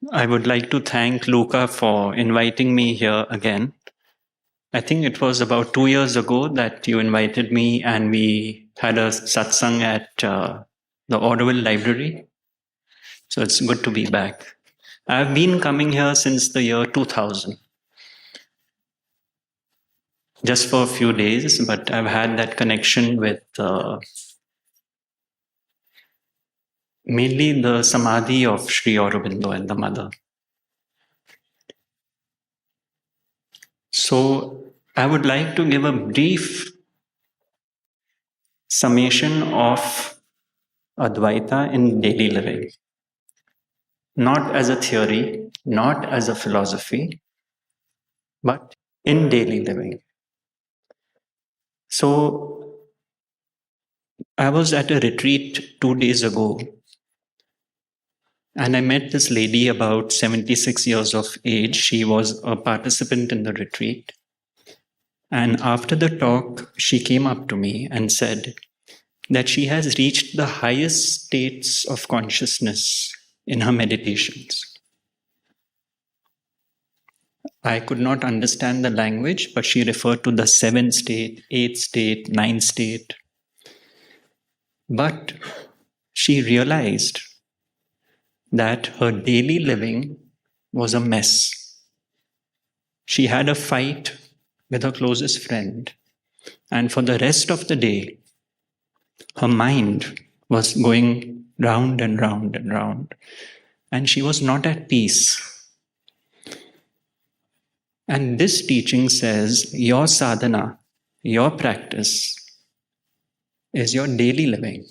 I would like to thank Luca for inviting me here again. I think it was about 2 years ago that you invited me and we had a satsang at the Auroville library. So it's good to be back. I've been coming here since the year 2000, just for a few days, but I've had that connection with mainly the Samadhi of Sri Aurobindo and the Mother. So I would like to give a brief summation of Advaita in daily living, not as a theory, not as a philosophy, but in daily living. So I was at a retreat 2 days ago, and I met this lady about 76 years of age. She was a participant in the retreat. And after the talk, she came up to me and said that she has reached the highest states of consciousness in her meditations. I could not understand the language, but she referred to the seventh state, eighth state, ninth state. But she realized that her daily living was a mess. She had a fight with her closest friend, and for the rest of the day, her mind was going round and round and round, and she was not at peace. And this teaching says your sadhana, your practice, is your daily living,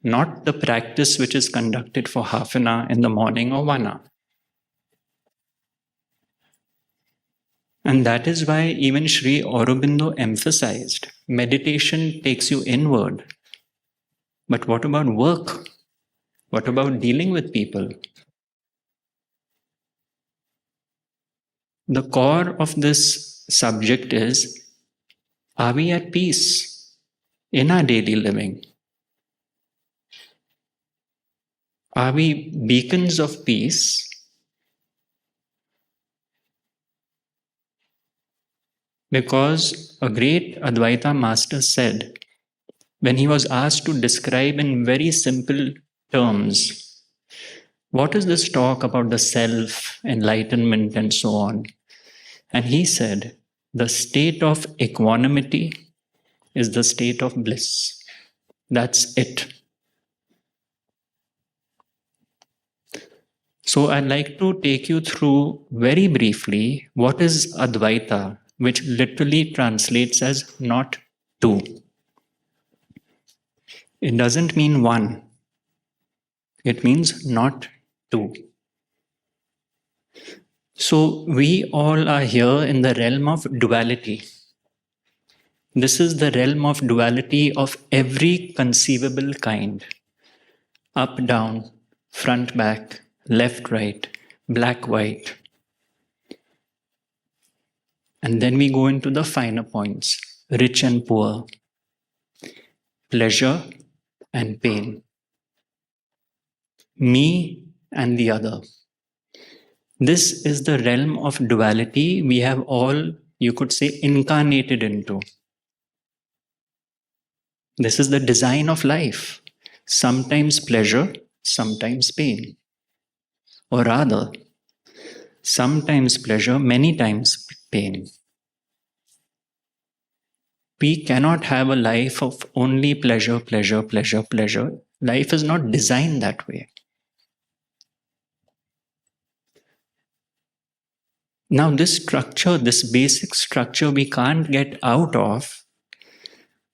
not the practice which is conducted for half an hour in the morning or 1 hour. And that is why even Sri Aurobindo emphasized meditation takes you inward. But what about work? What about dealing with people? The core of this subject is, are we at peace in our daily living? Are we beacons of peace? Because a great Advaita master said, when he was asked to describe in very simple terms, what is this talk about the self, enlightenment, and so on? And he said, the state of equanimity is the state of bliss. That's it. So I'd like to take you through very briefly what is Advaita, which literally translates as not two. It doesn't mean one. It means not two. So we all are here in the realm of duality. This is the realm of duality of every conceivable kind. Up, down, front, back, left, right, black, white. And then we go into the finer points, rich and poor, pleasure and pain, me and the other. This is the realm of duality we have all, you could say, incarnated into. This is the design of life. Sometimes pleasure, sometimes pain. Or rather, sometimes pleasure, many times pain. We cannot have a life of only pleasure, pleasure, pleasure, pleasure. Life is not designed that way. Now, this structure, this basic structure we can't get out of.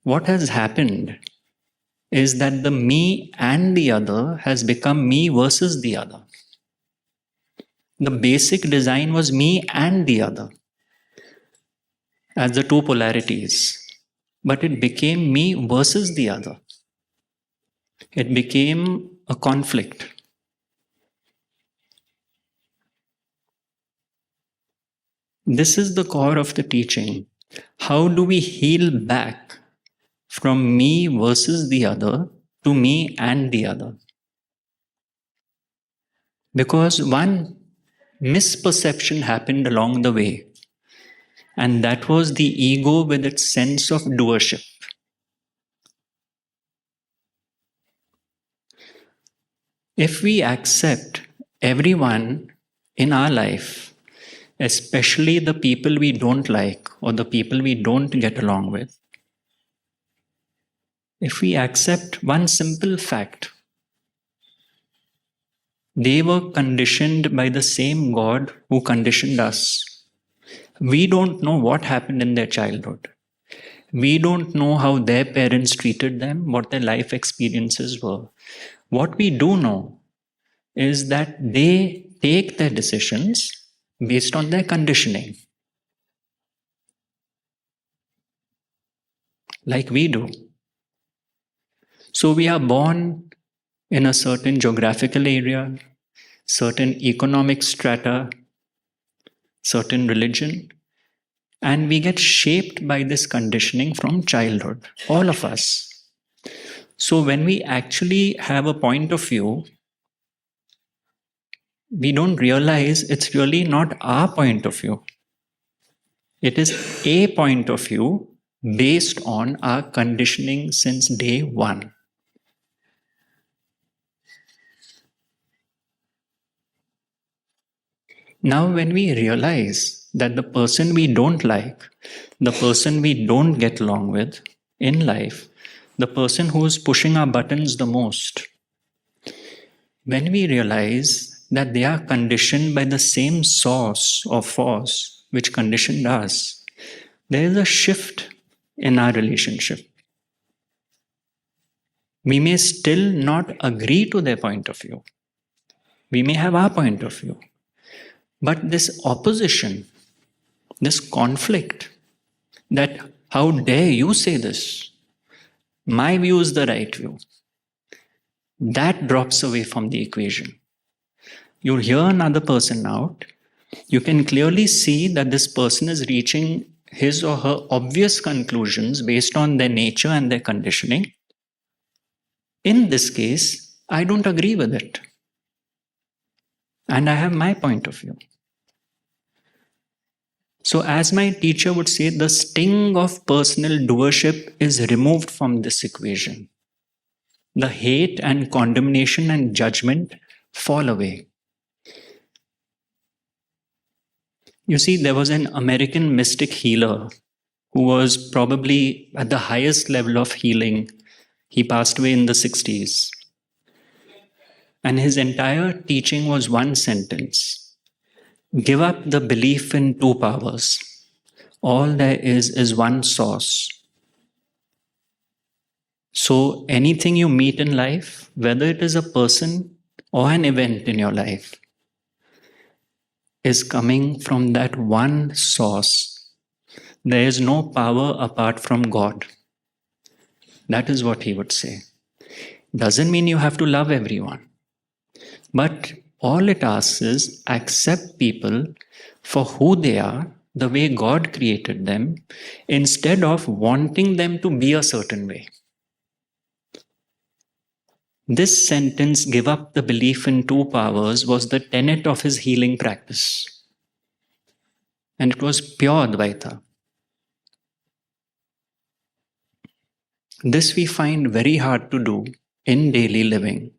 What has happened is that the me and the other has become me versus the other. The basic design was me and the other as the two polarities, but it became me versus the other. It became a conflict. This is the core of the teaching. How do we heal back from me versus the other to me and the other? Because one misperception happened along the way. And that was the ego with its sense of doership. If we accept everyone in our life, especially the people we don't like or the people we don't get along with, if we accept one simple fact, they were conditioned by the same God who conditioned us. We don't know what happened in their childhood. We don't know how their parents treated them, what their life experiences were. What we do know is that they take their decisions based on their conditioning, like we do. So we are born in a certain geographical area, certain economic strata, certain religion, and we get shaped by this conditioning from childhood, all of us. So when we actually have a point of view, we don't realize it's really not our point of view. It is a point of view based on our conditioning since day one. Now, when we realize that the person we don't like, the person we don't get along with in life, the person who is pushing our buttons the most, when we realize that they are conditioned by the same source or force which conditioned us, there is a shift in our relationship. We may still not agree to their point of view. We may have our point of view. But this opposition, this conflict, that how dare you say this? My view is the right view. That drops away from the equation. You hear another person out, you can clearly see that this person is reaching his or her obvious conclusions based on their nature and their conditioning. In this case, I don't agree with it. And I have my point of view. So, as my teacher would say, the sting of personal doership is removed from this equation. The hate and condemnation and judgment fall away. You see, there was an American mystic healer who was probably at the highest level of healing. He passed away in the 60s. And his entire teaching was one sentence: give up the belief in two powers. All there is one source. So anything you meet in life, whether it is a person or an event in your life, is coming from that one source. There is no power apart from God. That is what he would say. Doesn't mean you have to love everyone. But all it asks is accept people for who they are, the way God created them, instead of wanting them to be a certain way. This sentence, give up the belief in two powers, was the tenet of his healing practice. And it was pure Advaita. This we find very hard to do in daily living.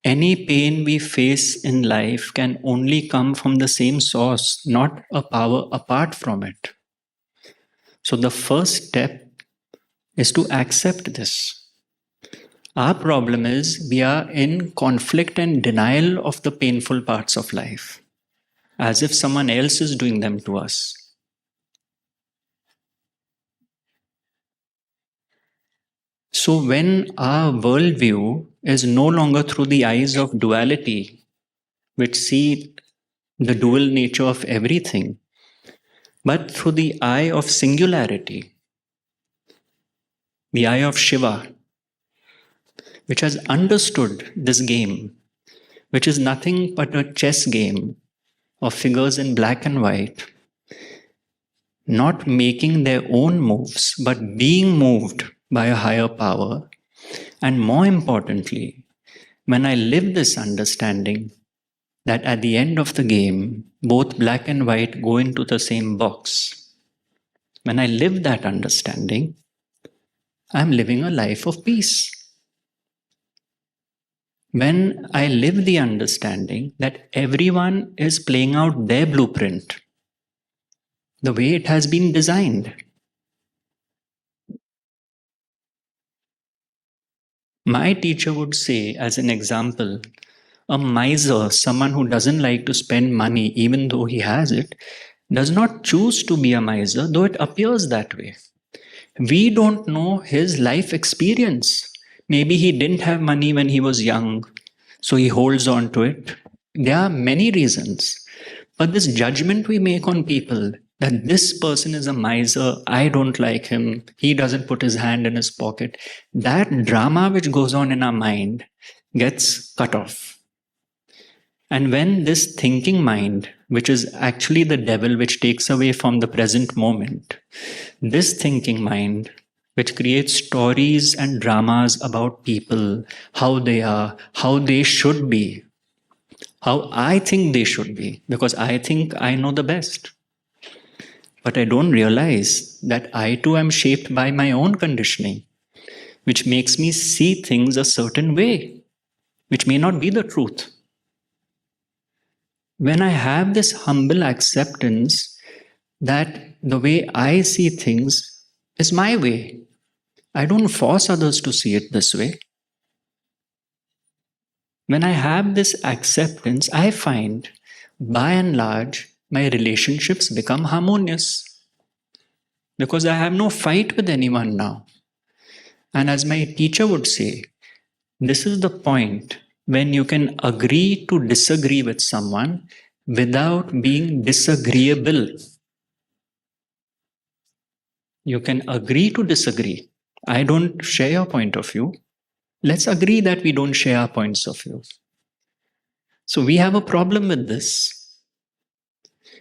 Any pain we face in life can only come from the same source, not a power apart from it. So the first step is to accept this. Our problem is we are in conflict and denial of the painful parts of life, as if someone else is doing them to us. So when our worldview is no longer through the eyes of duality, which see the dual nature of everything, but through the eye of singularity, the eye of Shiva, which has understood this game, which is nothing but a chess game of figures in black and white, not making their own moves, but being moved by a higher power, and more importantly, When I live this understanding that at the end of the game, both black and white go into the same box, when I live that understanding, I'm living a life of peace. When I live the understanding that everyone is playing out their blueprint the way it has been designed. My teacher would say, as an example, a miser, someone who doesn't like to spend money even though he has it, does not choose to be a miser, though it appears that way. We don't know his life experience. Maybe he didn't have money when he was young, so he holds on to it. There are many reasons. But this judgment we make on people that this person is a miser, I don't like him, he doesn't put his hand in his pocket, that drama which goes on in our mind gets cut off. And when this thinking mind, which is actually the devil which takes away from the present moment, this thinking mind, which creates stories and dramas about people, how they are, how they should be, how I think they should be, because I think I know the best. But I don't realize that I too am shaped by my own conditioning, which makes me see things a certain way, which may not be the truth. When I have this humble acceptance that the way I see things is my way, I don't force others to see it this way. When I have this acceptance, I find by and large my relationships become harmonious because I have no fight with anyone now. And as my teacher would say, this is the point when you can agree to disagree with someone without being disagreeable. You can agree to disagree. I don't share your point of view. Let's agree that we don't share our points of view. So we have a problem with this.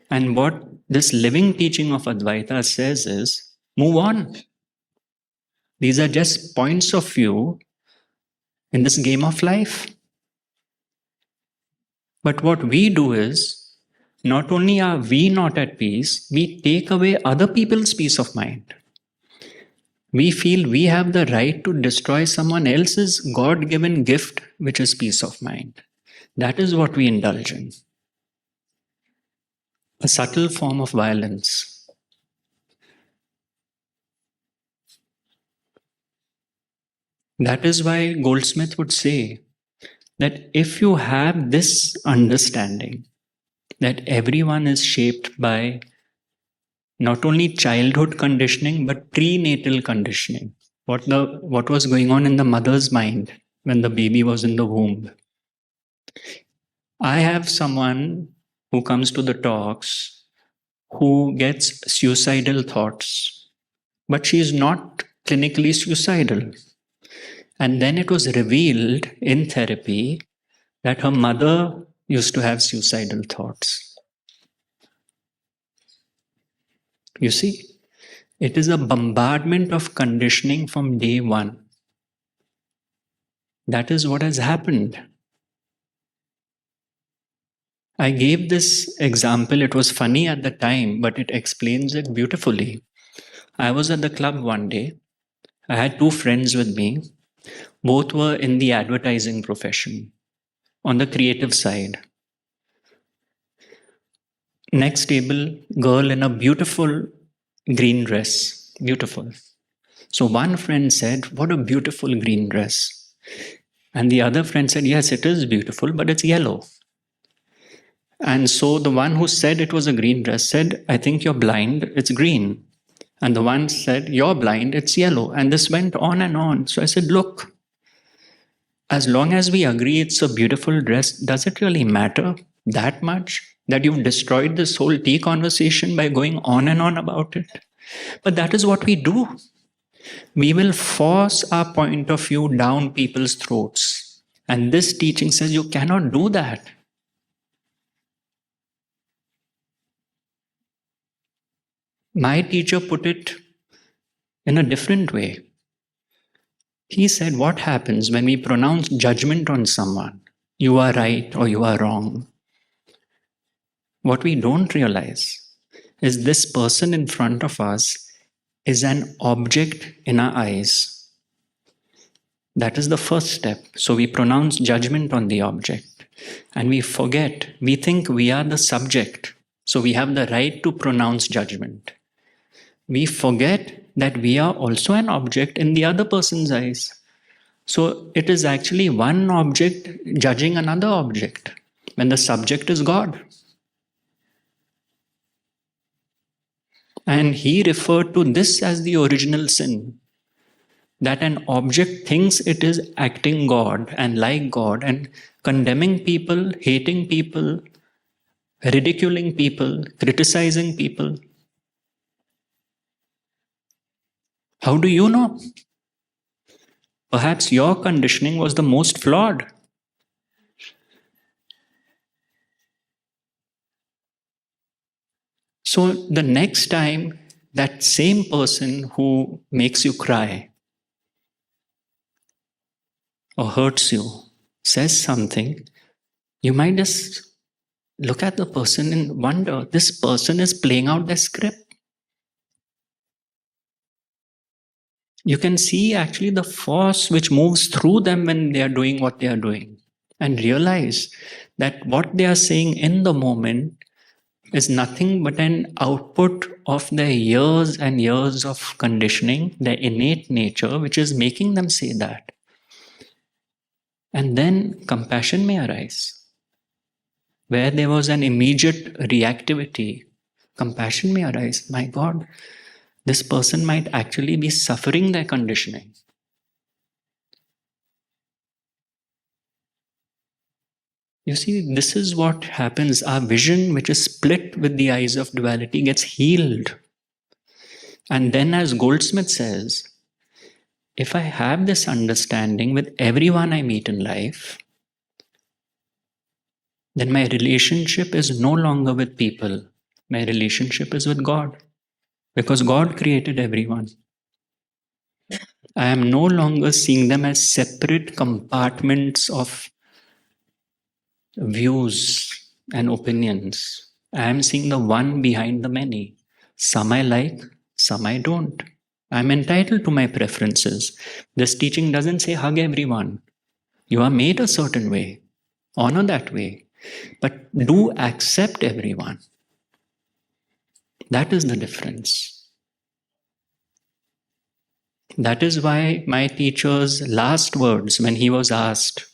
And what this living teaching of Advaita says is move on. These are just points of view in this game of life. But what we do is, not only are we not at peace, we take away other people's peace of mind. We feel we have the right to destroy someone else's God given gift, which is peace of mind. That is what we indulge in. A subtle form of violence. That is why Goldsmith would say that if you have this understanding that everyone is shaped by not only childhood conditioning but prenatal conditioning, what was going on in the mother's mind when the baby was in the womb. I have someone who comes to the talks who gets suicidal thoughts, but she is not clinically suicidal. And then it was revealed in therapy that her mother used to have suicidal thoughts. You see, it is a bombardment of conditioning from day one. That is what has happened. I gave this example. It was funny at the time, but it explains it beautifully. I was at the club one day. I had two friends with me. Both were in the advertising profession, on the creative side. Next table, girl in a beautiful green dress. Beautiful. So one friend said, "What a beautiful green dress." And the other friend said, "Yes, it is beautiful, but it's yellow." And so the one who said it was a green dress said, "I think you're blind, it's green." And the one said, "You're blind, it's yellow." And this went on and on. So I said, "Look, as long as we agree it's a beautiful dress, does it really matter that much that you've destroyed this whole tea conversation by going on and on about it?" But that is what we do. We will force our point of view down people's throats. And this teaching says you cannot do that. My teacher put it in a different way. He said, what happens when we pronounce judgment on someone? You are right or you are wrong. What we don't realize is this person in front of us is an object in our eyes. That is the first step. So we pronounce judgment on the object and we forget, we think we are the subject. So we have the right to pronounce judgment. We forget that we are also an object in the other person's eyes. So it is actually one object judging another object when the subject is God. And he referred to this as the original sin. That an object thinks it is acting God and like God and condemning people, hating people, ridiculing people, criticizing people. How do you know? Perhaps your conditioning was the most flawed. So the next time that same person who makes you cry or hurts you says something, you might just look at the person and wonder, this person is playing out the script. You can see actually the force which moves through them when they are doing what they are doing, and realize that what they are saying in the moment is nothing but an output of their years and years of conditioning, their innate nature, which is making them say that. And then compassion may arise. Where there was an immediate reactivity, compassion may arise. My God, this person might actually be suffering their conditioning. You see, this is what happens. Our vision, which is split with the eyes of duality, gets healed. And then, as Goldsmith says, if I have this understanding with everyone I meet in life, then my relationship is no longer with people. My relationship is with God. Because God created everyone. I am no longer seeing them as separate compartments of views and opinions. I am seeing the one behind the many. Some I like, some I don't. I'm entitled to my preferences. This teaching doesn't say hug everyone. You are made a certain way. Honor that way. But do accept everyone. That is the difference. That is why my teacher's last words when he was asked,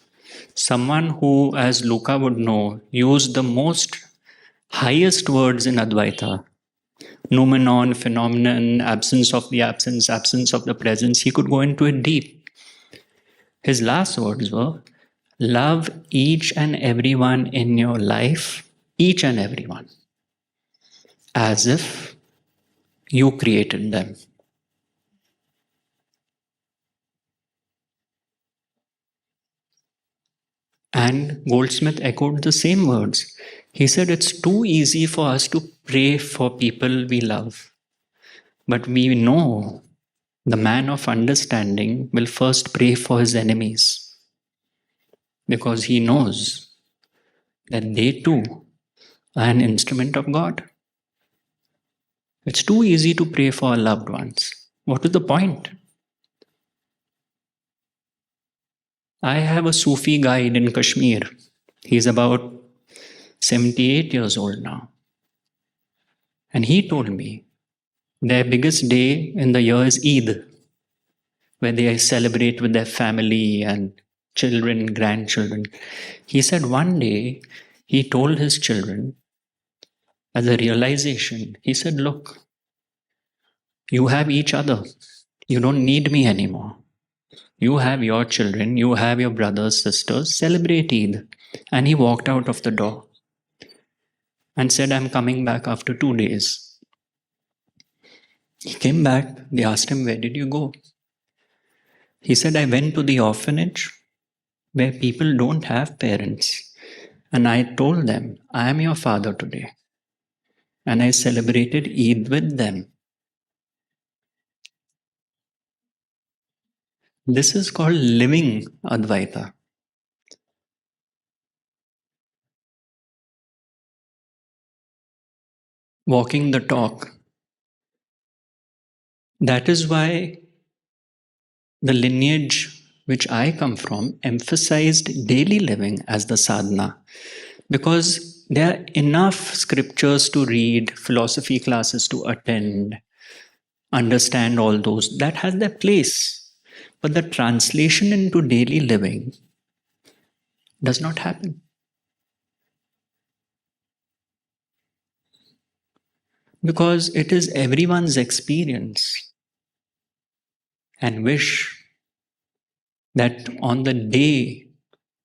someone who, as Luca would know, used the most highest words in Advaita, noumenon, phenomenon, absence of the absence, absence of the presence, he could go into it deep. His last words were, love each and everyone in your life, each and everyone, as if you created them. And Goldsmith echoed the same words. He said, it's too easy for us to pray for people we love. But we know the man of understanding will first pray for his enemies. Because he knows that they too are an instrument of God. It's too easy to pray for our loved ones. What is the point? I have a Sufi guide in Kashmir. He's about 78 years old now. And he told me their biggest day in the year is Eid, where they celebrate with their family and children, grandchildren. He said one day he told his children, as a realization, he said, look, you have each other. You don't need me anymore. You have your children, you have your brothers, sisters, celebrate Eid. And he walked out of the door and said, I'm coming back after 2 days. He came back. They asked him, where did you go? He said, I went to the orphanage where people don't have parents. And I told them, I am your father today. And I celebrated Eid with them. This is called living Advaita. Walking the talk. That is why the lineage which I come from emphasized daily living as the sadhana, because there are enough scriptures to read, philosophy classes to attend, understand all those. That has their place. But the translation into daily living does not happen. Because it is everyone's experience and wish that on the day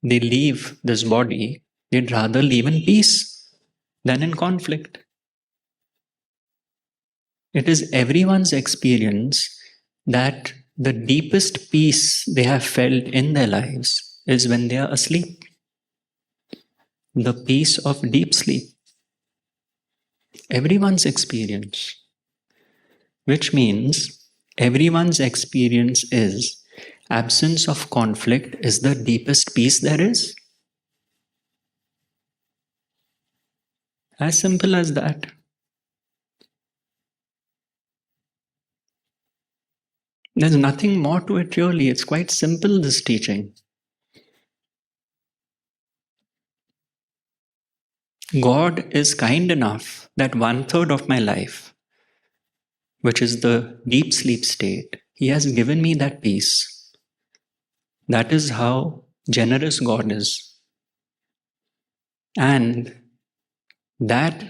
they leave this body, they'd rather live in peace than in conflict. It is everyone's experience that the deepest peace they have felt in their lives is when they are asleep. The peace of deep sleep. Everyone's experience. Which means everyone's experience is absence of conflict is the deepest peace there is. As simple as that. There's nothing more to it really. It's quite simple, this teaching. God is kind enough that 1/3 of my life, which is the deep sleep state, He has given me that peace. That is how generous God is. And that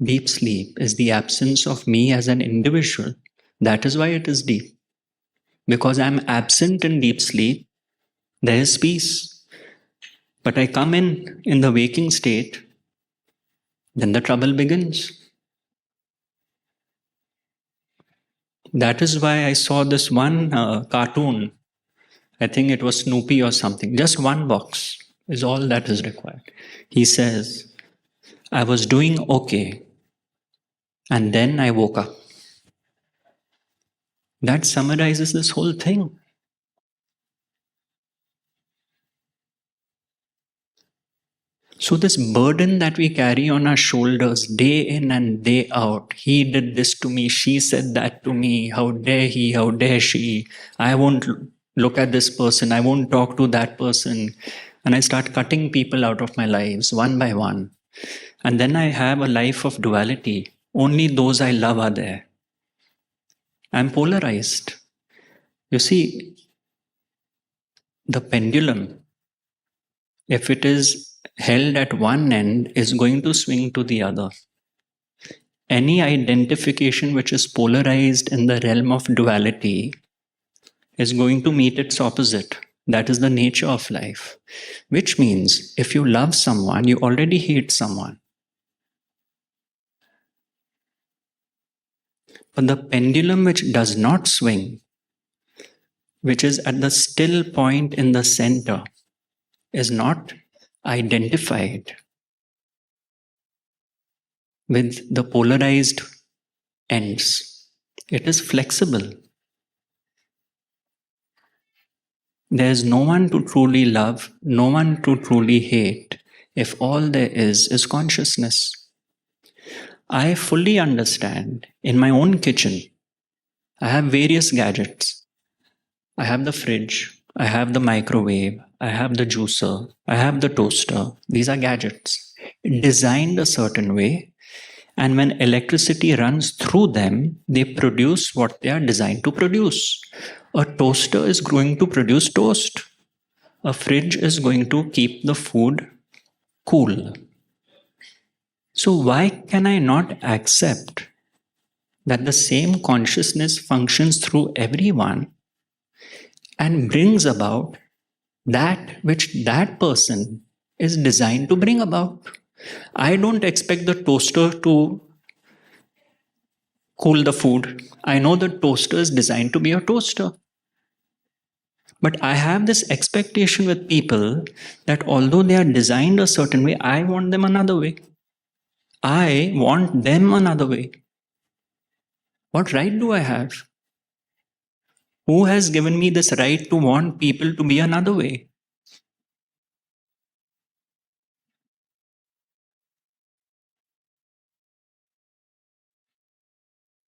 deep sleep is the absence of me as an individual. That is why it is deep. Because I'm absent in deep sleep, there is peace. But I come in the waking state, then the trouble begins. That is why I saw this one cartoon. I think it was Snoopy or something. Just one box is all that is required. He says, I was doing okay, and then I woke up. That summarizes this whole thing. So, this burden that we carry on our shoulders day in and day out, he did this to me, she said that to me, how dare he, how dare she, I won't look at this person, I won't talk to that person. And I start cutting people out of my lives one by one. And then I have a life of duality. Only those I love are there. I'm polarized. You see, the pendulum, if it is held at one end, is going to swing to the other. Any identification which is polarized in the realm of duality is going to meet its opposite. That is the nature of life. Which means if you love someone, you already hate someone. But the pendulum which does not swing, which is at the still point in the center, is not identified with the polarized ends. It is flexible. There is no one to truly love, no one to truly hate, if all there is consciousness. I fully understand. In my own kitchen, I have various gadgets. I have the fridge, I have the microwave, I have the juicer, I have the toaster. These are gadgets designed a certain way. And when electricity runs through them, they produce what they are designed to produce. A toaster is going to produce toast. A fridge is going to keep the food cool. So why can I not accept that the same consciousness functions through everyone and brings about that which that person is designed to bring about? I don't expect the toaster to cool the food. I know the toaster is designed to be a toaster. But I have this expectation with people that although they are designed a certain way, I want them another way. I want them another way. What right do I have? Who has given me this right to want people to be another way?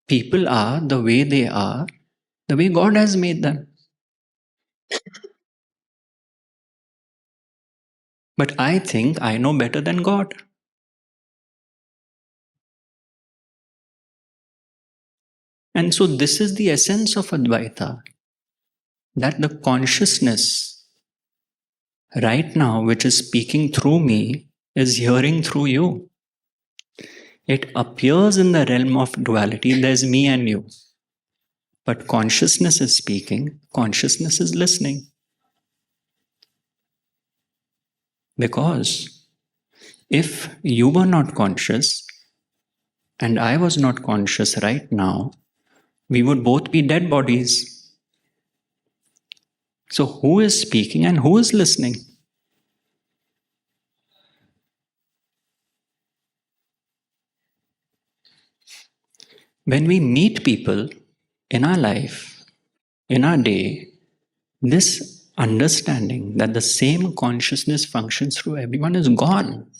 People are the way they are, the way God has made them. But I think I know better than God. And so, this is the essence of Advaita, that the consciousness right now, which is speaking through me, is hearing through you. It appears in the realm of duality, there's me and you. But consciousness is speaking, consciousness is listening. Because if you were not conscious and I was not conscious right now, we would both be dead bodies. So, who is speaking and who is listening? When we meet people in our life, in our day, this understanding that the same consciousness functions through everyone is gone.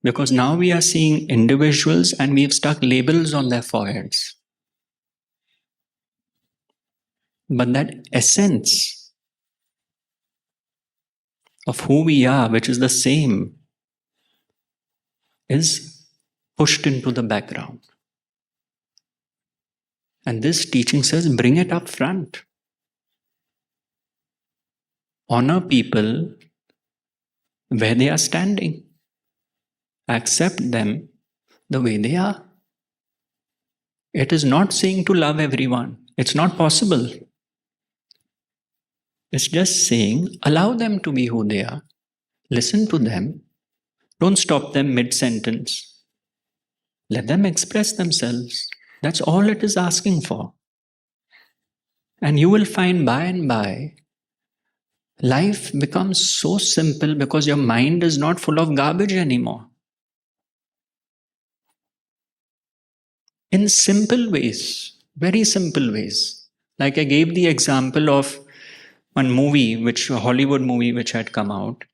Because now we are seeing individuals and we've stuck labels on their foreheads. But that essence of who we are, which is the same, is pushed into the background. And this teaching says bring it up front. Honor people where they are standing. Accept them the way they are. It is not saying to love everyone, it's not possible. It's just saying allow them to be who they are. Listen to them. Don't stop them mid sentence. Let them express themselves. That's all it is asking for. And you will find by and by, life becomes so simple because your mind is not full of garbage anymore. In simple ways, very simple ways. Like I gave the example of one movie, a Hollywood movie which had come out.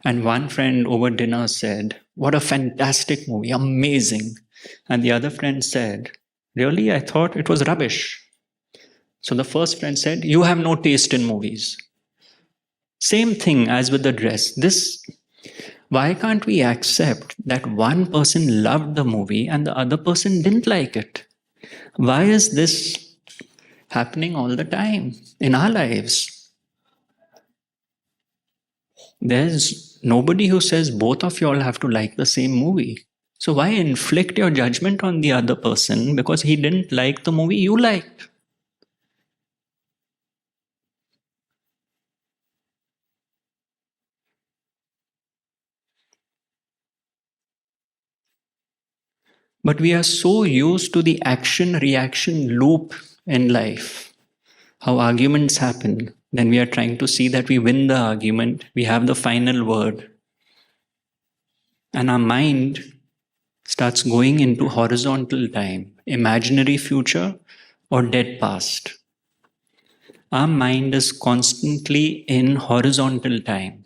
And one friend over dinner said, "What a fantastic movie, amazing." And the other friend said, "Really? I thought it was rubbish." So the first friend said, "You have no taste in movies." Same thing as with the dress. Why can't we accept that one person loved the movie and the other person didn't like it? Why is this happening all the time in our lives? There's nobody who says both of you all have to like the same movie. So why inflict your judgment on the other person because he didn't like the movie you liked? But we are so used to the action reaction loop in life, how arguments happen. Then we are trying to see that we win the argument, we have the final word. And our mind starts going into horizontal time, imaginary future, or dead past. Our mind is constantly in horizontal time.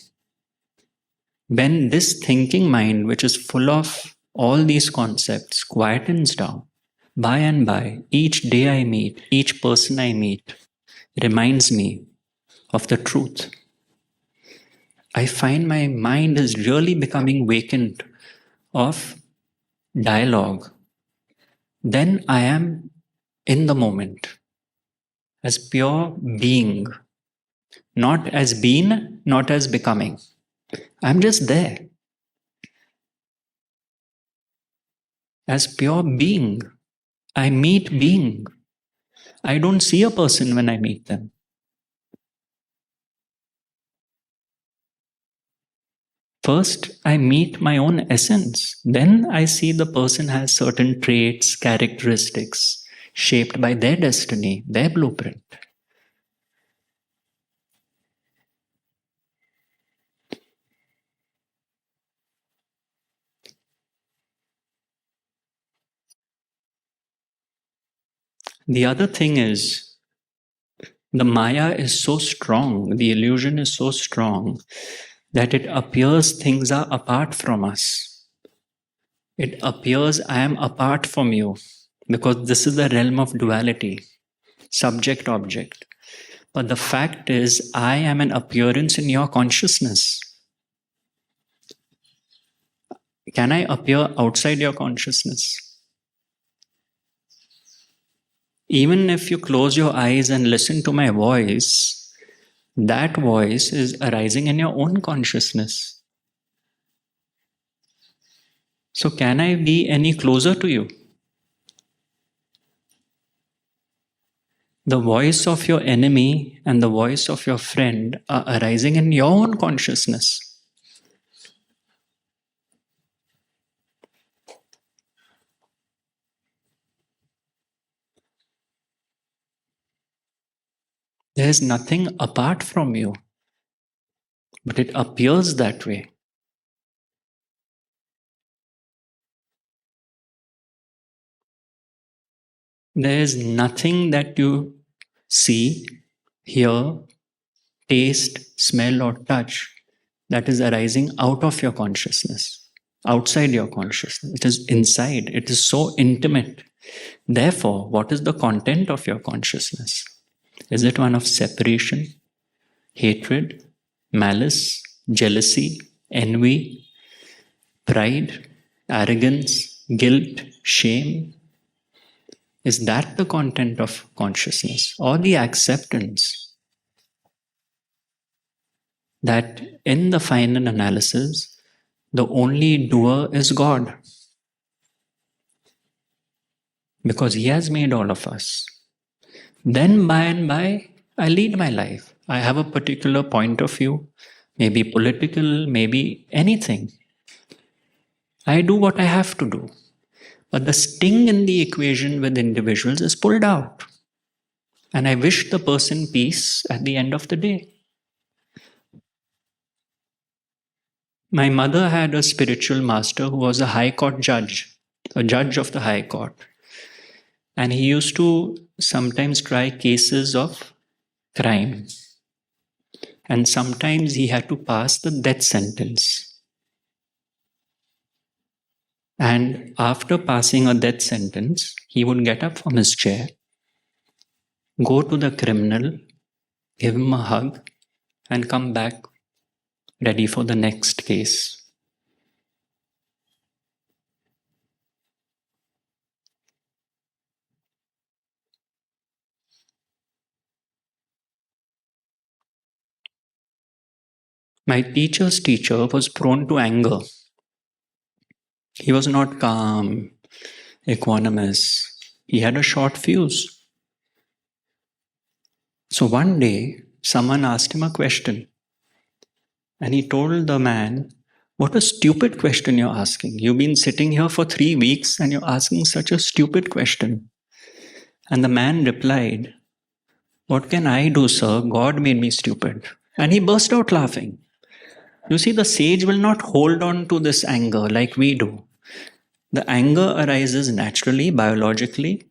When this thinking mind, which is full of all these concepts, quietens down, by and by, each day I meet, each person I meet, reminds me of the truth. I find my mind is really becoming vacant of dialogue. Then I am in the moment as pure being, not as being, not as becoming. I'm just there as pure being. I meet being. I don't see a person when I meet them. First, I meet my own essence. Then I see the person has certain traits, characteristics shaped by their destiny, their blueprint. The other thing is The Maya is so strong, the illusion is so strong that it appears things are apart from us. It appears I am apart from you because this is the realm of duality, subject object. But the fact is, I am an appearance in your consciousness. Can I appear outside your consciousness? Even if you close your eyes and listen to my voice, that voice is arising in your own consciousness. So, can I be any closer to you? The voice of your enemy and the voice of your friend are arising in your own consciousness. There is nothing apart from you, but it appears that way. There is nothing that you see, hear, taste, smell, or touch that is arising out of your consciousness, outside your consciousness. It is inside, it is so intimate. Therefore, what is the content of your consciousness? Is it one of separation, hatred, malice, jealousy, envy, pride, arrogance, guilt, shame? Is that the content of consciousness, or the acceptance that in the final analysis, the only doer is God? Because He has made all of us. Then by and by, I lead my life. I have a particular point of view, maybe political, maybe anything. I do what I have to do. But the sting in the equation with individuals is pulled out. And I wish the person peace at the end of the day. My mother had a spiritual master who was a high court judge, a judge of the high court. And he used to sometimes try cases of crime. And sometimes he had to pass the death sentence. And after passing a death sentence, he would get up from his chair, go to the criminal, give him a hug, and come back ready for the next case. My teacher's teacher was prone to anger. He was not calm, equanimous. He had a short fuse. So one day, someone asked him a question. And he told the man, "What a stupid question you're asking. You've been sitting here for 3 weeks and you're asking such a stupid question." And the man replied, "What can I do, sir? God made me stupid." And he burst out laughing. You see, the sage will not hold on to this anger like we do. The anger arises naturally, biologically,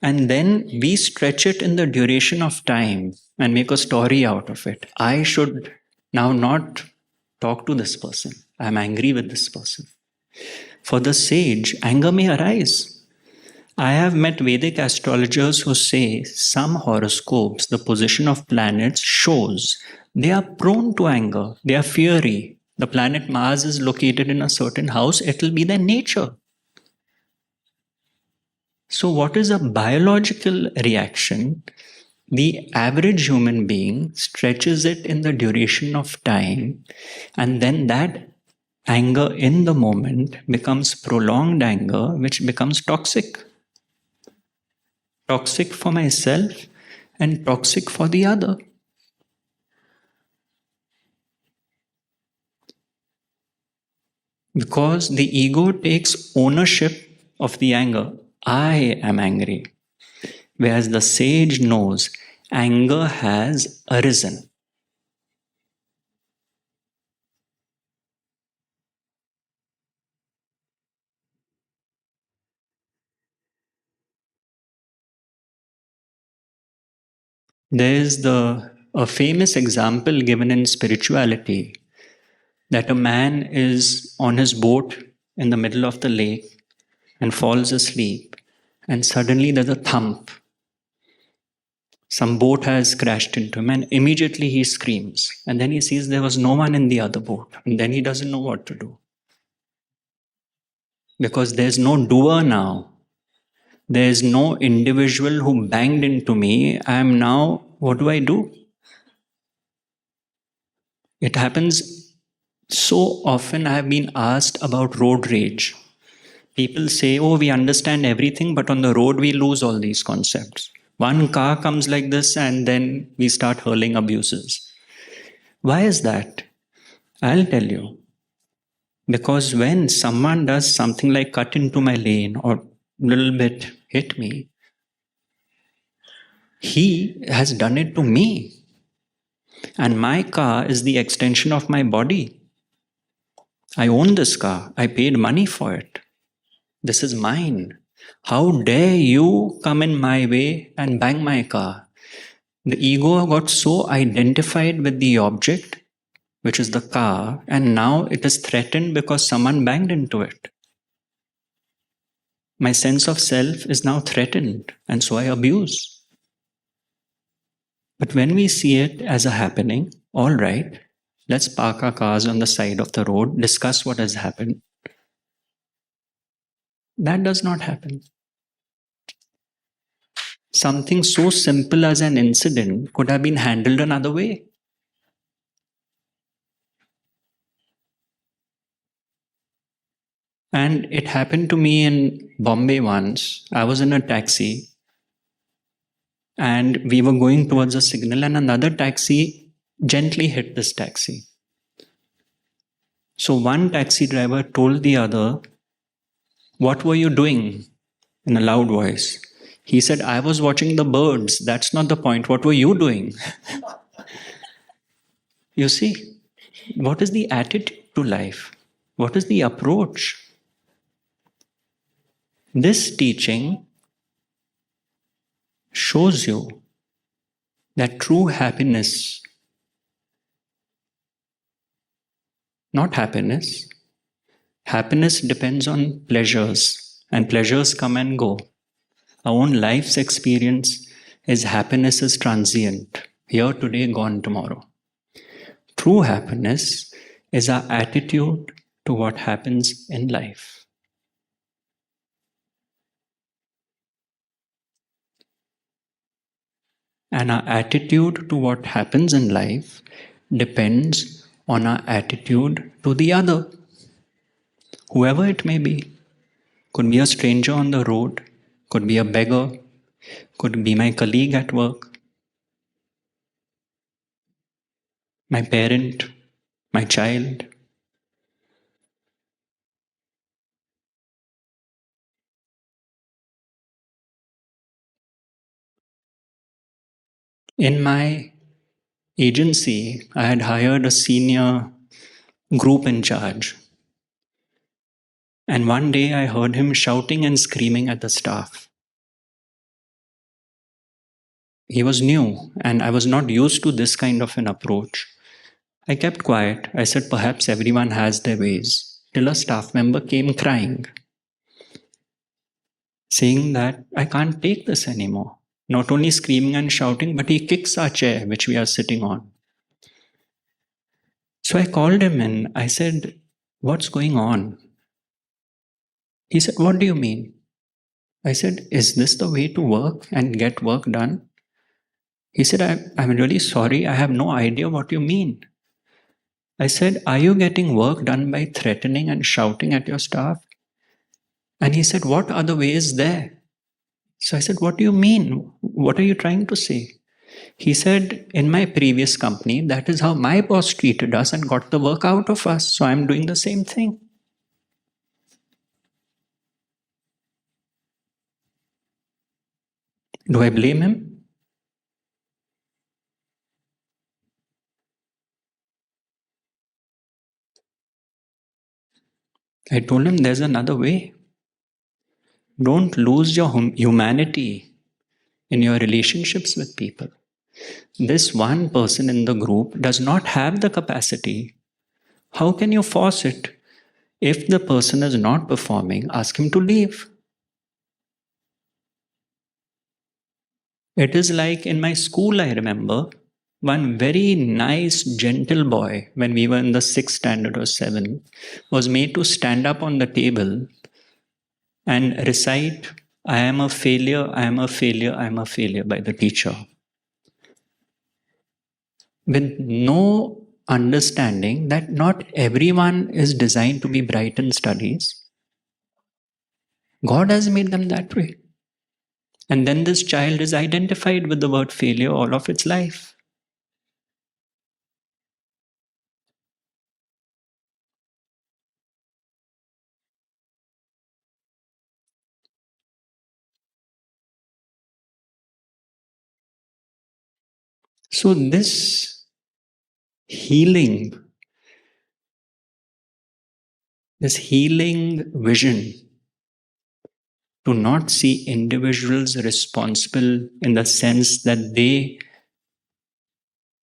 and then we stretch it in the duration of time and make a story out of it. I should now not talk to this person. I'm angry with this person. For the sage, anger may arise. I have met Vedic astrologers who say some horoscopes, the position of planets shows they are prone to anger, they are fiery. The planet Mars is located in a certain house, it will be their nature. So, what is a biological reaction? The average human being stretches it in the duration of time, and then that anger in the moment becomes prolonged anger, which becomes toxic. Toxic for myself and toxic for the other. Because the ego takes ownership of the anger. I am angry. Whereas the sage knows anger has arisen. There's a famous example given in spirituality that a man is on his boat in the middle of the lake and falls asleep, and suddenly there's a thump. Some boat has crashed into him, and immediately he screams. And then he sees there was no one in the other boat, and then he doesn't know what to do. Because there's no doer now. There's no individual who banged into me. I am now, what do I do? It happens so often. I have been asked about road rage. People say, oh, we understand everything, but on the road we lose all these concepts. One car comes like this, and then we start hurling abuses. Why is that? I'll tell you. Because when someone does something like cut into my lane or a little bit hit me, he has done it to me. And my car is the extension of my body. I own this car. I paid money for it. This is mine. How dare you come in my way and bang my car? The ego got so identified with the object, which is the car, and now it is threatened because someone banged into it. My sense of self is now threatened, and so I abuse. But when we see it as a happening, all right, let's park our cars on the side of the road, discuss what has happened. That does not happen. Something so simple as an incident could have been handled another way. And it happened to me in Bombay once. I was in a taxi and we were going towards a signal, and another taxi gently hit this taxi. So one taxi driver told the other, "What were you doing?" in a loud voice. He said, "I was watching the birds. That's not the point. What were you doing?" You see, what is the attitude to life? What is the approach? This teaching shows you that true happiness, not happiness, happiness depends on pleasures, and pleasures come and go. Our own life's experience is happiness is transient, here today, gone tomorrow. True happiness is our attitude to what happens in life. And our attitude to what happens in life depends on our attitude to the other, whoever it may be. Could be a stranger on the road, could be a beggar, could be my colleague at work, my parent, my child. In my agency, I had hired a senior group in charge. And one day I heard him shouting and screaming at the staff. He was new, and I was not used to this kind of an approach. I kept quiet. I said, perhaps everyone has their ways. Till a staff member came crying, saying that I can't take this anymore. Not only screaming and shouting, but he kicks our chair, which we are sitting on. So I called him in. I said, what's going on? He said, what do you mean? I said, is this the way to work and get work done? He said, I'm really sorry. I have no idea what you mean. I said, are you getting work done by threatening and shouting at your staff? And he said, what other way is there? So I said, what do you mean? What are you trying to say? He said, in my previous company, that is how my boss treated us and got the work out of us. So I'm doing the same thing. Do I blame him? I told him there's another way. Don't lose your humanity in your relationships with people. This one person in the group does not have the capacity. How can you force it? If the person is not performing, ask him to leave. It is like in my school, I remember one very nice, gentle boy, when we were in the sixth standard or seventh, was made to stand up on the table and recite, I am a failure, I am a failure, I am a failure, by the teacher. With no understanding that not everyone is designed to be bright in studies. God has made them that way. And then this child is identified with the word failure all of its life. So, healing, this healing vision to not see individuals responsible in the sense that they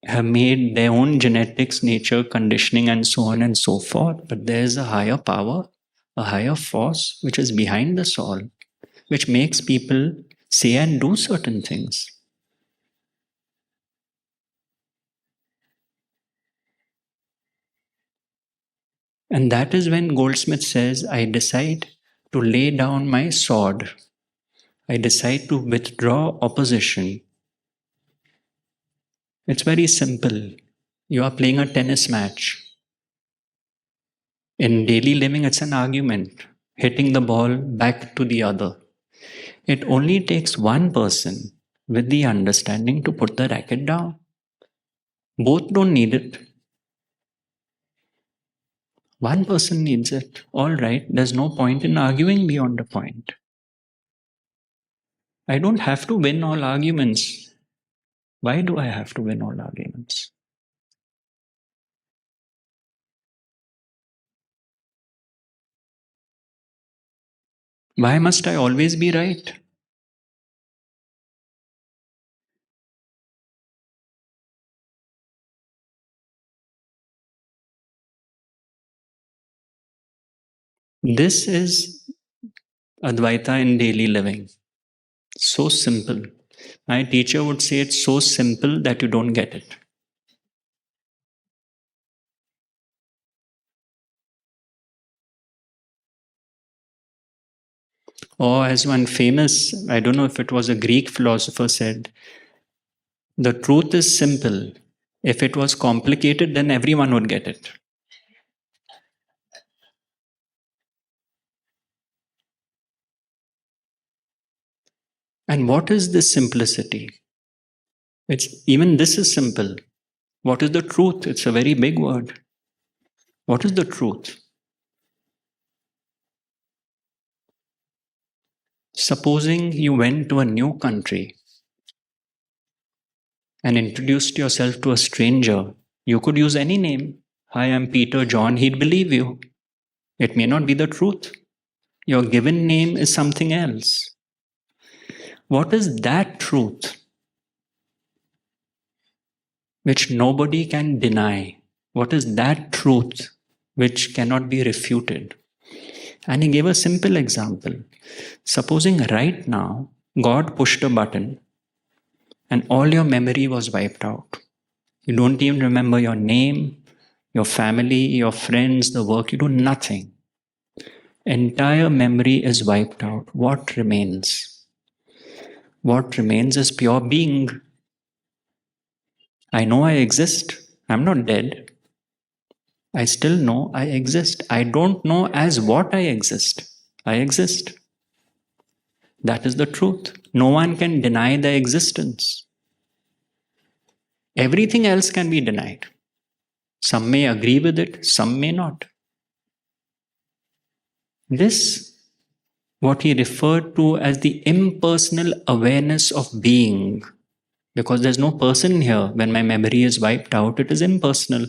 have made their own genetics, nature, conditioning, and so on and so forth. But there's a higher power, a higher force which is behind this all, which makes people say and do certain things. And that is when Goldsmith says, I decide to lay down my sword. I decide to withdraw opposition. It's very simple. You are playing a tennis match. In daily living, it's an argument, hitting the ball back to the other. It only takes one person with the understanding to put the racket down. Both don't need it. One person needs it. All right, there's no point in arguing beyond a point. I don't have to win all arguments. Why do I have to win all arguments? Why must I always be right? This is Advaita in daily living. So simple. My teacher would say it's so simple that you don't get it. Or, as one famous, I don't know if it was a Greek philosopher, said, the truth is simple. If it was complicated, then everyone would get it. And what is this simplicity? It's even this is simple. What is the truth? It's a very big word. What is the truth? Supposing you went to a new country and introduced yourself to a stranger, you could use any name. Hi, I'm Peter John. He'd believe you. It may not be the truth. Your given name is something else. What is that truth which nobody can deny? What is that truth which cannot be refuted? And he gave a simple example. Supposing right now God pushed a button and all your memory was wiped out. You don't even remember your name, your family, your friends, the work, you do nothing. Entire memory is wiped out. What remains? What remains is pure being. I know I exist. I'm not dead. I still know I exist. I don't know as what I exist. I exist. That is the truth. No one can deny the existence. Everything else can be denied. Some may agree with it, some may not. This, what he referred to as the impersonal awareness of being, because there's no person here. When my memory is wiped out, it is impersonal.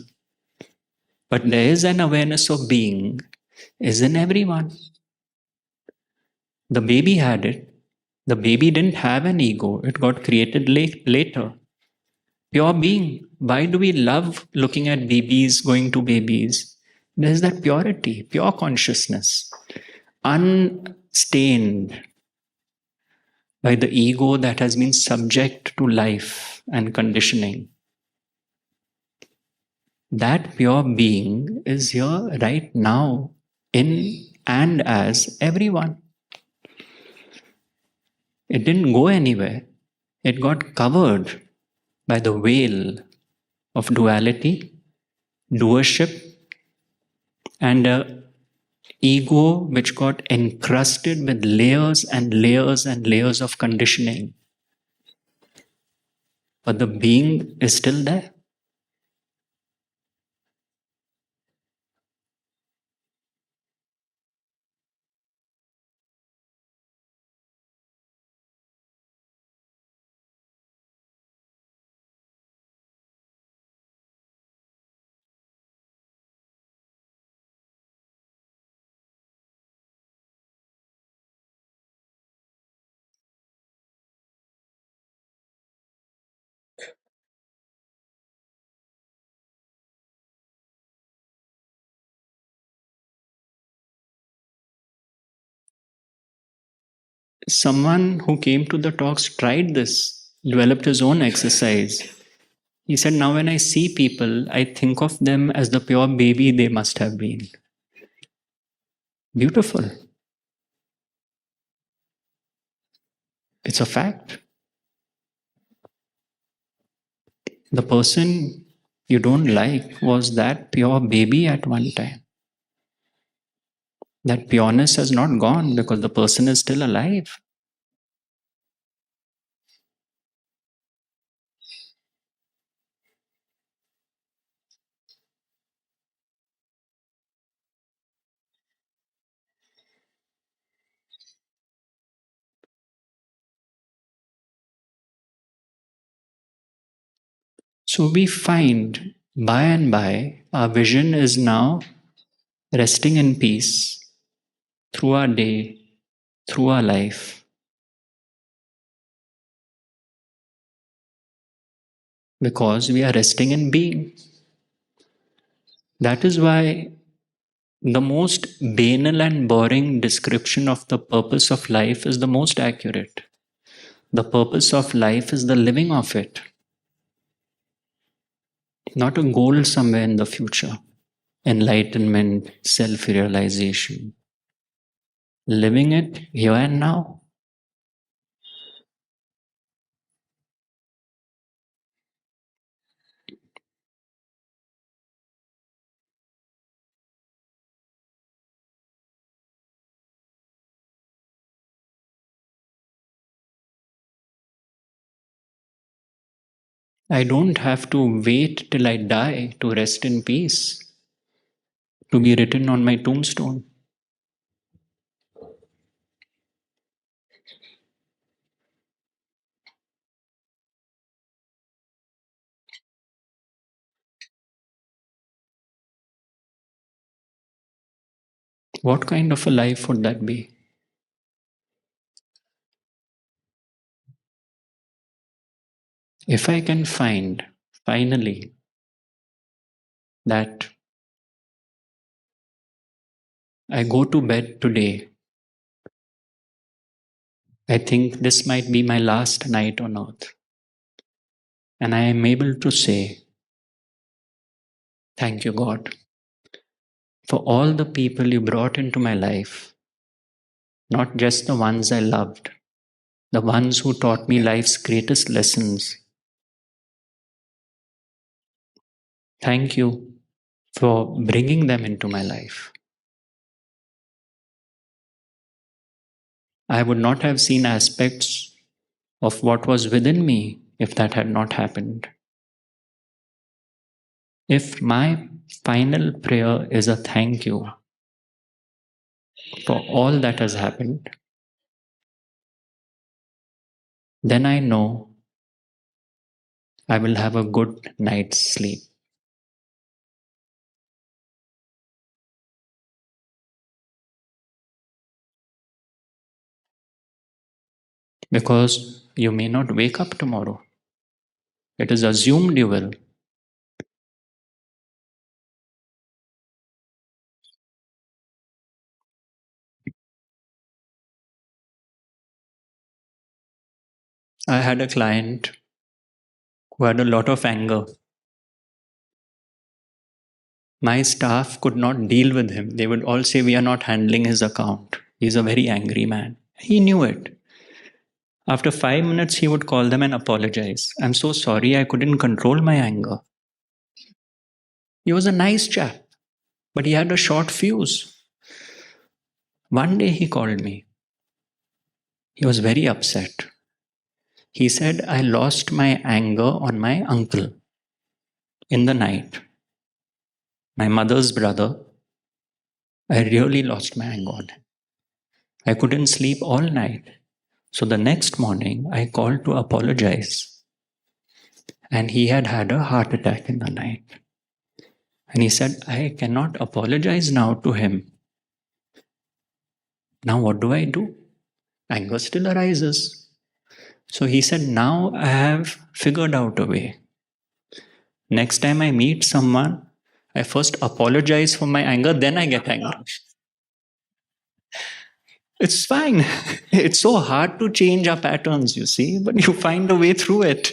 But there is an awareness of being, is in everyone. The baby had it. The baby didn't have an ego. It got created later. Pure being. Why do we love looking at babies, going to babies? There's that purity, pure consciousness, unstained by the ego that has been subject to life and conditioning. That pure being is here right now, in and as everyone. It didn't go anywhere. It got covered by the veil of duality, doership, and a ego which got encrusted with layers and layers and layers of conditioning. But the being is still there. Someone who came to the talks tried this, developed his own exercise. He said, now when I see people, I think of them as the pure baby they must have been. Beautiful. It's a fact. The person you don't like was that pure baby at one time. That pureness has not gone because the person is still alive. So we find by and by our vision is now resting in peace through our day, through our life, because we are resting in being. That is why the most banal and boring description of the purpose of life is the most accurate. The purpose of life is the living of it, not a goal somewhere in the future. Enlightenment, self realization. Living it here and now. I don't have to wait till I die to rest in peace, to be written on my tombstone. What kind of a life would that be? If I can find, finally, that I go to bed today, I think this might be my last night on earth. And I am able to say, thank you, God, for all the people you brought into my life, not just the ones I loved, the ones who taught me life's greatest lessons. Thank you for bringing them into my life. I would not have seen aspects of what was within me if that had not happened. If my final prayer is a thank you for all that has happened, then I know I will have a good night's sleep. Because you may not wake up tomorrow. It is assumed you will. I had a client who had a lot of anger. My staff could not deal with him. They would all say, "We are not handling his account. He's a very angry man." He knew it. After 5 minutes, he would call them and apologize. "I'm so sorry, I couldn't control my anger." He was a nice chap, but he had a short fuse. One day he called me. He was very upset. He said, "I lost my anger on my uncle in the night. My mother's brother. I really lost my anger on him. I couldn't sleep all night. So the next morning, I called to apologize. And he had had a heart attack in the night. And he said, I cannot apologize now to him. Now what do I do? Anger still arises." So he said, "Now I have figured out a way. Next time I meet someone, I first apologize for my anger, then I get angry." It's fine. It's so hard to change our patterns, you see, but you find a way through it.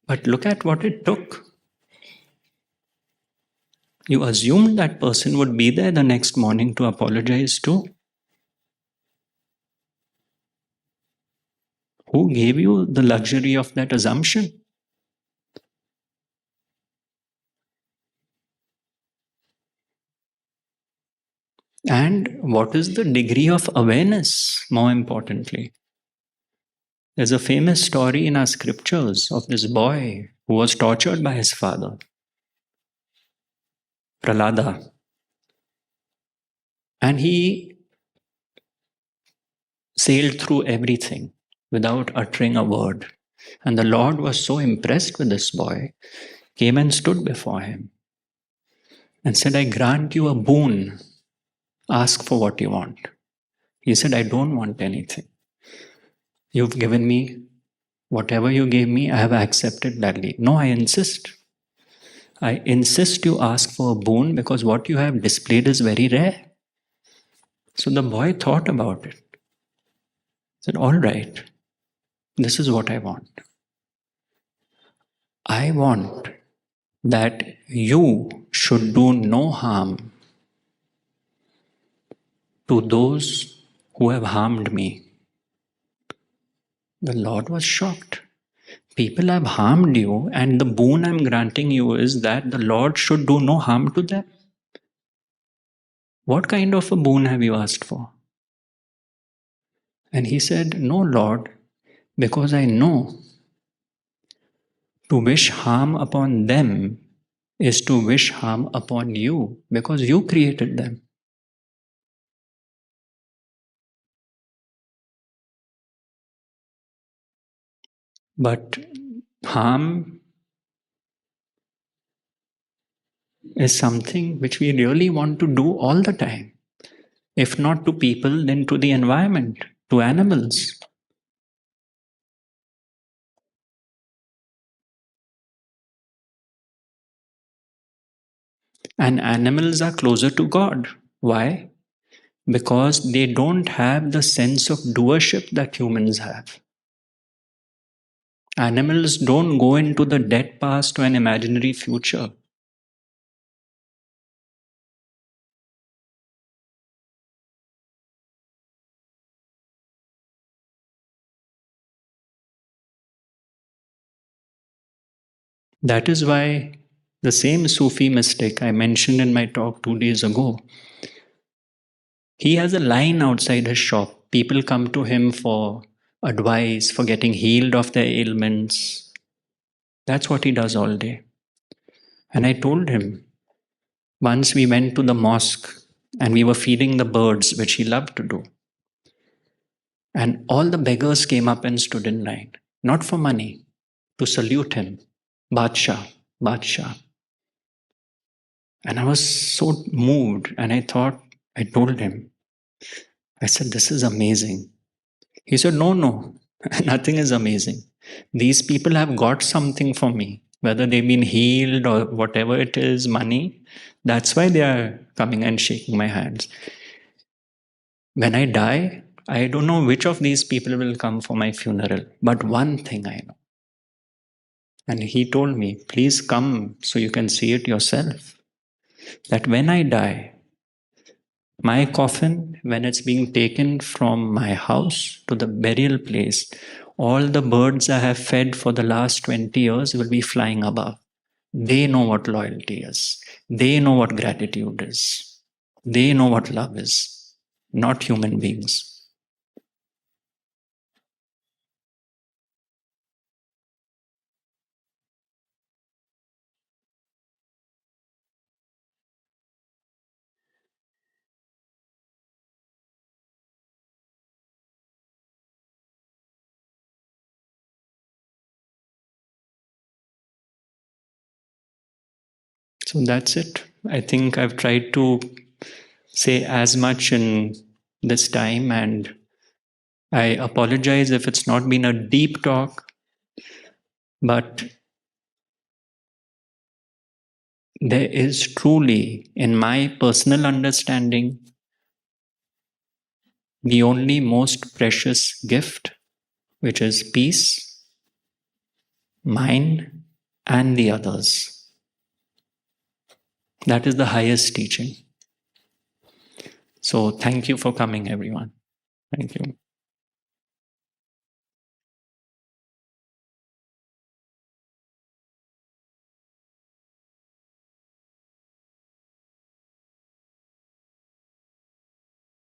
But look at what it took. You assumed that person would be there the next morning to apologize to. Who gave you the luxury of that assumption? And what is the degree of awareness, more importantly? There's a famous story in our scriptures of this boy who was tortured by his father, Prahlada. And he sailed through everything without uttering a word. And the Lord was so impressed with this boy, came and stood before him and said, "I grant you a boon. Ask for what you want." He said, "I don't want anything. You've given me whatever you gave me, I have accepted gladly." "No, I insist. I insist you ask for a boon because what you have displayed is very rare." So the boy thought about it. He said, "All right, this is what I want. I want that you should do no harm to those who have harmed me." The Lord was shocked. People have harmed you, and the boon I'm granting you is that the Lord should do no harm to them. What kind of a boon have you asked for? And he said, "No, Lord, because I know to wish harm upon them is to wish harm upon you, because you created them." But harm is something which we really want to do all the time. If not to people, then to the environment, to animals. And animals are closer to God. Why? Because they don't have the sense of doership that humans have. Animals don't go into the dead past to an imaginary future. That is why the same Sufi mystic I mentioned in my talk 2 days ago, he has a line outside his shop. People come to him for advice, for getting healed of their ailments. That's what he does all day. And I told him, once we went to the mosque and we were feeding the birds, which he loved to do. And all the beggars came up and stood in line, not for money, to salute him. Badshah, Badshah. And I was so moved, and I told him, I said, "This is amazing." He said, "No, no, nothing is amazing. These people have got something for me, whether they've been healed or whatever it is, money. That's why they are coming and shaking my hands. When I die, I don't know which of these people will come for my funeral, but one thing I know. And he told me, please come so you can see it yourself. That when I die, my coffin, when it's being taken from my house to the burial place, all the birds I have fed for the last 20 years will be flying above. They know what loyalty is. They know what gratitude is. They know what love is, not human beings. So that's it. I think I've tried to say as much in this time, and I apologize if it's not been a deep talk, but there is truly, in my personal understanding, the only most precious gift, which is peace, mine and the others. That is the highest teaching. So thank you for coming, everyone. Thank you.